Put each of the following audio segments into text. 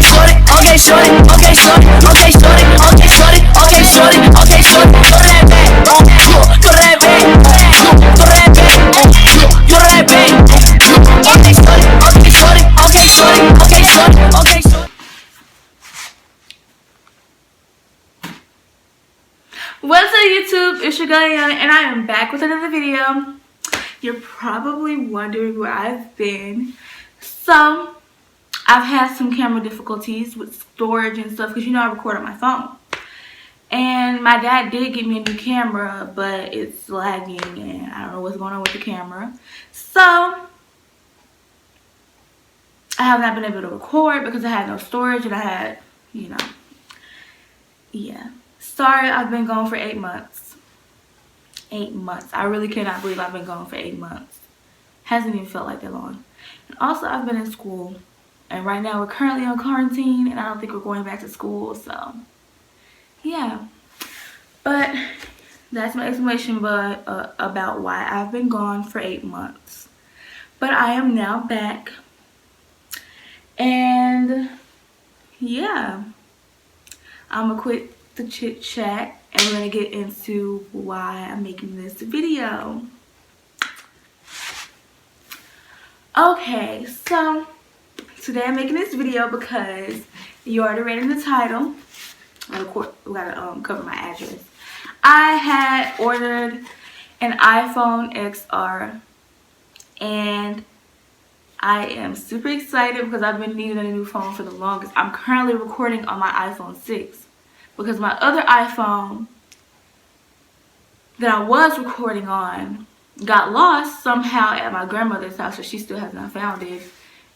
shorty, okay, shorty, okay, shorty, okay, shorty, okay, shorty, okay, shorty, okay, shorty. Go to that bag, go to that bag, go to that bag, go to that bag. Okay, shorty, okay, shorty, okay, shorty, okay, shorty, okay, shorty. What's up, YouTube? It's your girl Yana, and I am back with another video. You're probably wondering where I've been. So, I've had some camera difficulties with storage and stuff because I record on my phone. And my dad did get me a new camera, but it's lagging and I don't know what's going on with the camera. So, I have not been able to record because I had no storage and I had, yeah. Sorry, I've been gone for 8 months. 8 months. I really cannot believe I've been gone for 8 months. Hasn't even felt like that long. And also, I've been in school. And right now, we're currently on quarantine. And I don't think we're going back to school. So, yeah. But, that's my explanation about why I've been gone for 8 months. But I am now back. And, yeah. I'm going to quit the chit chat and we're going to get into why I'm making this video. Okay, so today I'm making this video because you already read in the title. We gotta cover my address. I had ordered an iPhone XR and I am super excited because I've been needing a new phone for the longest. I'm currently recording on my iPhone 6 because my other iPhone that I was recording on got lost somehow at my grandmother's house, so she still has not found it.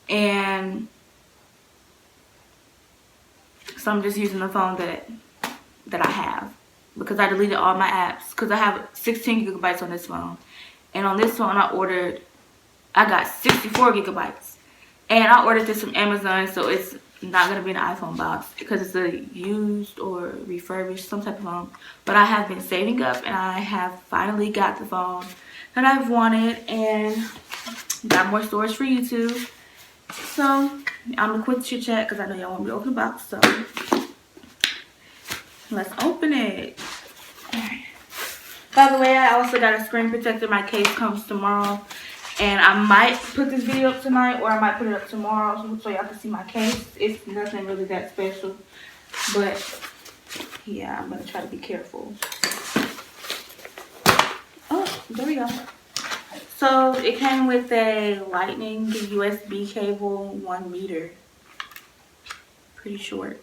And so I'm just using the phone that I have because I deleted all my apps because I have 16 gigabytes on this phone. And on this phone I got 64 gigabytes. And I ordered this from Amazon, so it's not going to be an iPhone box because it's a used or refurbished, some type of phone. But I have been saving up and I have finally got the phone that I've wanted and got more storage for YouTube. So, I'm going to quit the chit chat because I know y'all want me to open the box. So, let's open it. Alright. By the way, I also got a screen protector. My case comes tomorrow. And I might put this video up tonight or I might put it up tomorrow so y'all can see my case. It's nothing really that special. But, yeah, I'm going to try to be careful. Oh, there we go. So, it came with a lightning USB cable, 1 meter. Pretty short.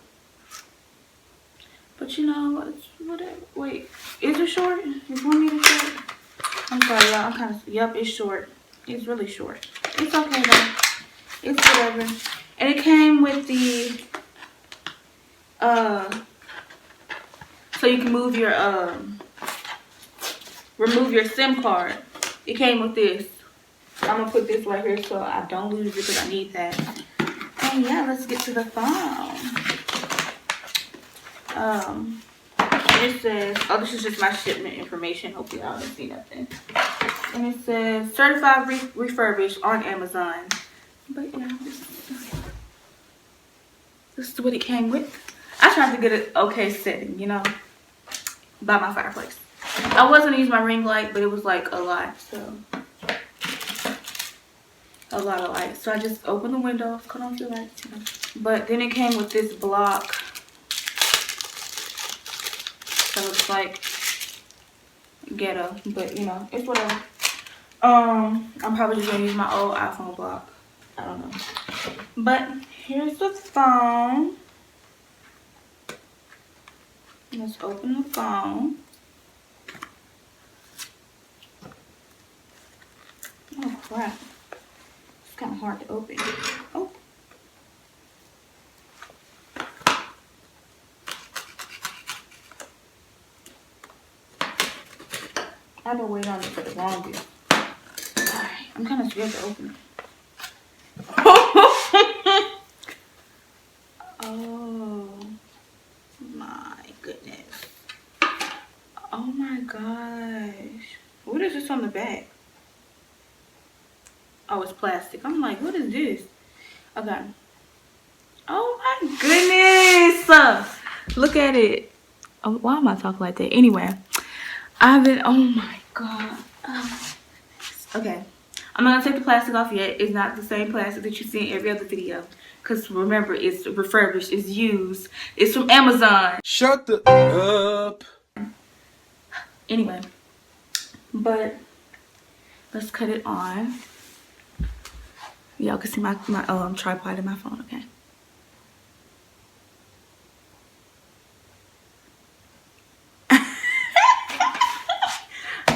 But it's whatever. Wait, is it short? Is 1 meter short? I'm sorry, y'all. Yep, it's short. It's really short. It's okay though. It's whatever. And it came with the so you can move your remove your SIM card. It came with this. I'm gonna put this right here so I don't lose it because I need that. And yeah, let's get to the phone. It says, oh, this is just my shipment information. Hopefully y'all don't see nothing. And it says certified refurbished on Amazon. But yeah, this is what it came with. I tried to get an okay setting, by my fireplace. I was gonna use my ring light, but it was like a lot, so a lot of light. So I just opened the windows, cut off the lights, But then it came with this block. So it's like ghetto, but it's whatever. I'm probably just gonna use my old iPhone block. I don't know. But here's the phone. Let's open the phone. Oh crap. It's kind of hard to open. Oh. I've been waiting on it for the longest. Alright, I'm kind of scared to open it. Oh my goodness. Oh my gosh. What is this on the back? Oh, it's plastic. I'm like, what is this? Okay. Oh my goodness. Look at it. Oh, why am I talking like that? Anyway, I've been, oh my god. Okay. I'm not gonna take the plastic off yet. It's not the same plastic that you see in every other video. Because remember, it's refurbished, it's used, it's from Amazon. Shut the up. Anyway, but let's cut it on. Y'all can see my tripod in my phone, okay?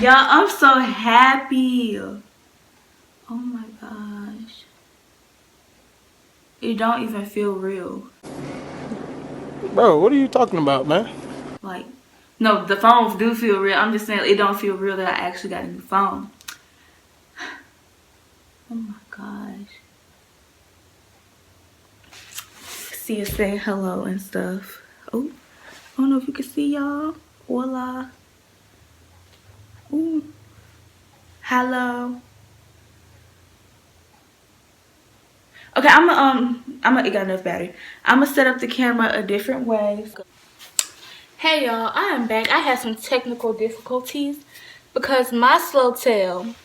Y'all, I'm so happy. Oh my gosh. It don't even feel real. Bro, what are you talking about, man? Like, no, the phones do feel real. I'm just saying it don't feel real that I actually got a new phone. Oh my gosh. See it say hello and stuff. Oh, I don't know if you can see y'all. Hola. Ooh. Hello. Okay, it got enough battery. I'm gonna set up the camera a different way. Hey y'all, I am back. I had some technical difficulties because my slow tail,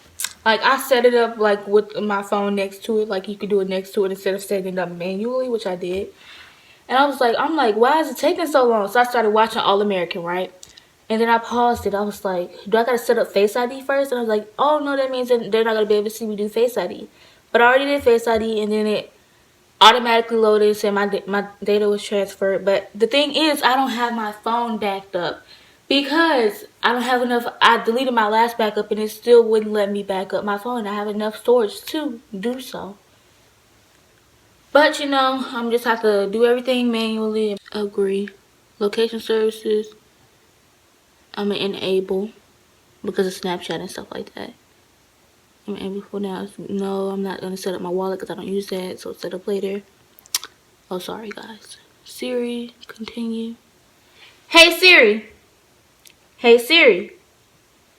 like I set it up like with my phone next to it, like you could do it next to it instead of setting it up manually, which I did. And I'm like, why is it taking so long? So I started watching All American, right? And then I paused it. I was like, do I gotta set up Face ID first? And I was like, oh no, that means that they're not gonna be able to see me do Face ID. But I already did Face ID, and then it automatically loaded and said my data was transferred. But the thing is, I don't have my phone backed up because I don't have enough. I deleted my last backup and it still wouldn't let me back up my phone. I have enough storage to do so. But you know, I'm just have to do everything manually. Agree. Location services, I'm gonna enable because of Snapchat and stuff like that. I'm enable for now. No, I'm not gonna set up my wallet because I don't use that. So set up later. Oh, sorry guys. Siri, continue. Hey Siri. Hey Siri.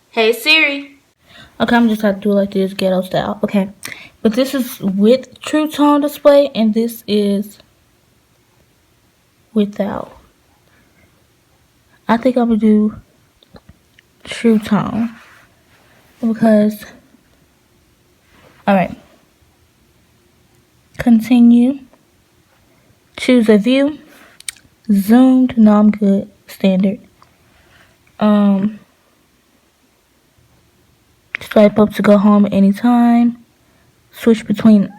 Hey Siri. Okay, I'm just have to do it like this, ghetto style. Okay, but this is with True Tone display, and this is without. I think I'm gonna do True Tone because. All right. Continue. Choose a view. Zoomed. No, I'm good. Standard. Swipe up to go home at any time. Switch between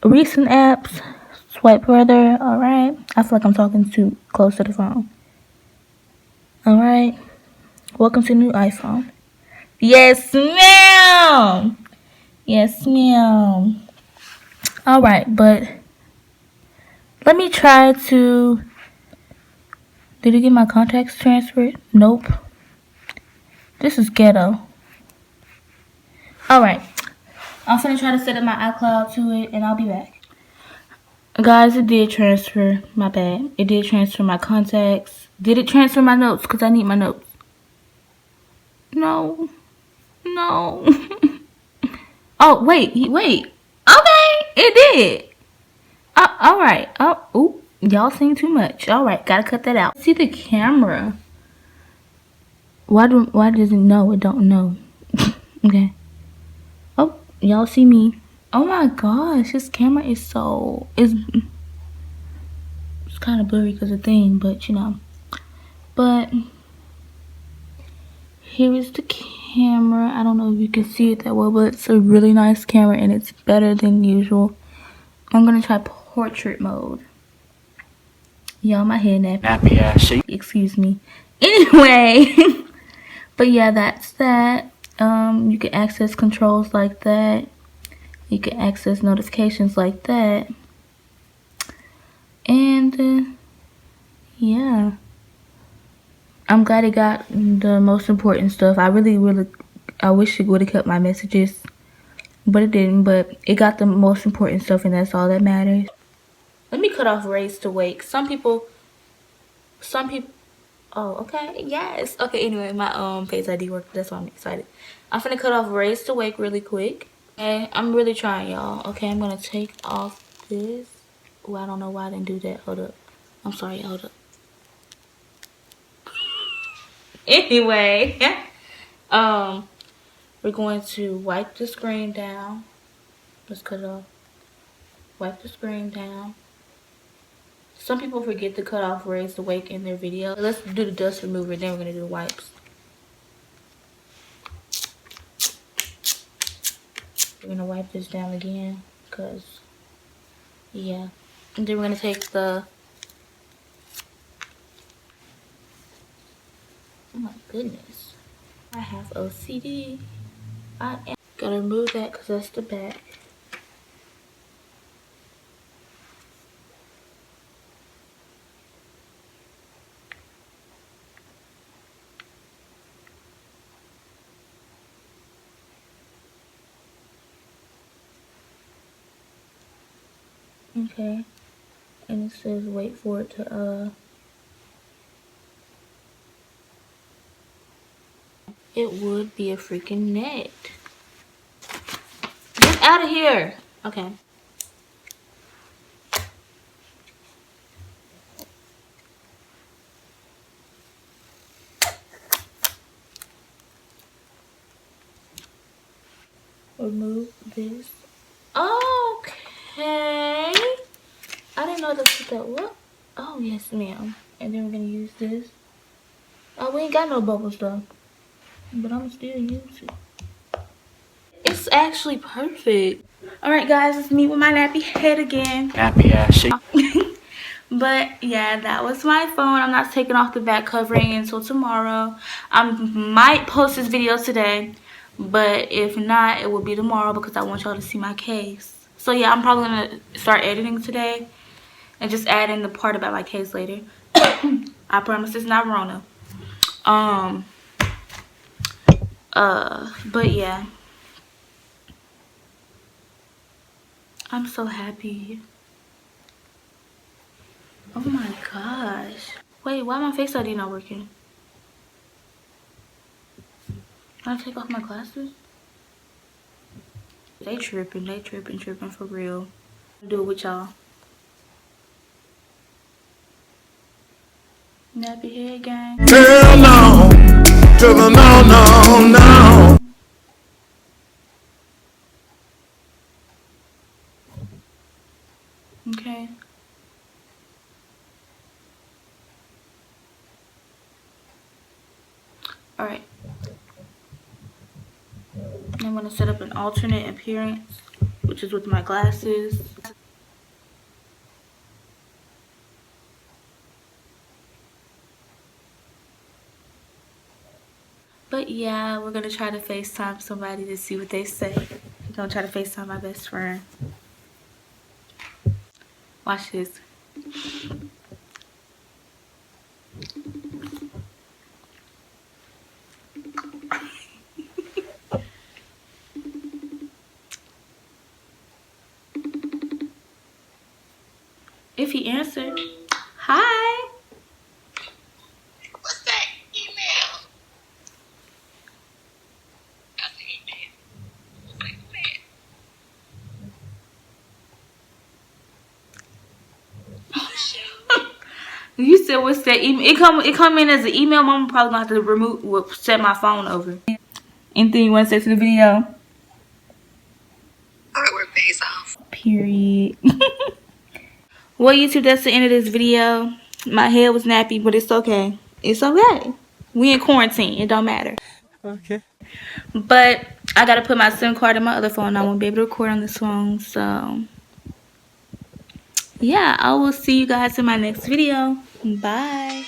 recent apps. Swipe further. Alright. I feel like I'm talking too close to the phone. Alright. Welcome to new iPhone. Yes, ma'am. Yes, ma'am. Alright, but let me try to. Did it get my contacts transferred? Nope. This is ghetto. Alright. I'm gonna try to set up my iCloud to it and I'll be back. Guys, it did transfer. My bad. It did transfer my contacts. Did it transfer my notes? Because I need my notes. No. No. Oh, wait. Okay. It did. Alright. Oh, ooh. Y'all sing too much. Alright. Gotta cut that out. See the camera. Why does it know? It don't know. Okay. Oh, y'all see me. Oh my gosh, this camera is so it's kind of blurry because of the thing, but you know. But here is the camera. I don't know if you can see it that well, but it's a really nice camera and it's better than usual. I'm gonna try portrait mode. Y'all, my head nappy ass shape. Excuse me. Anyway, but yeah, that's that. You can access controls like that. You can access notifications like that. And yeah, I'm glad it got the most important stuff. I wish it would have kept my messages, but it didn't. But it got the most important stuff, and that's all that matters. Let me cut off raise to wake. Some people. Oh, okay, yes. Okay, anyway, my Face ID worked. That's why I'm excited. I'm finna cut off raise to wake really quick. Okay, I'm really trying, y'all. Okay, I'm gonna take off this. Oh, I don't know why I didn't do that. Hold up. I'm sorry, hold up. Anyway, we're going to wipe the screen down. Let's cut it off. Wipe the screen down. Some people forget to cut off raise the wake in their video. Let's do the dust remover, then we're gonna do the wipes. We're gonna wipe this down again, cause yeah. And then we're gonna take the, oh my goodness, I have OCD. I am gonna remove that cause that's the back. Okay, and it says wait for it to it would be a freaking net. Get out of here. Okay. Remove this. Okay. I didn't know that's what that was. Oh, yes, ma'am. And then we're going to use this. Oh, we ain't got no bubbles, though. But I'm still use it. It's actually perfect. Alright, guys. It's me with my nappy head again. Nappy ass shit. But, yeah, that was my phone. I'm not taking off the back covering until tomorrow. I might post this video today. But if not, it will be tomorrow because I want y'all to see my case. So, yeah, I'm probably going to start editing today. And just add in the part about my case later. I promise it's not Rona. But yeah. I'm so happy. Oh my gosh. Wait, why my Face ID not working? Can I take off my glasses? They tripping for real. I'll do it with y'all. Nappy head gang. Hell no. To the no. Okay. Alright. I'm going to set up an alternate appearance, which is with my glasses. But yeah, we're going to try to FaceTime somebody to see what they say. I'm going to try to FaceTime my best friend. Watch this. If he answered, hi. What's that email? That's an email. Like that. You said what's that email? It come in as an email. Mama probably gonna have to set my phone over. Anything you want to say to the video? Artwork pays off. Period. Well, YouTube, that's the end of this video. My head was nappy, but it's okay. It's okay. We in quarantine. It don't matter. Okay. But I gotta put my SIM card in my other phone. I won't be able to record on this phone. So, yeah, I will see you guys in my next video. Bye.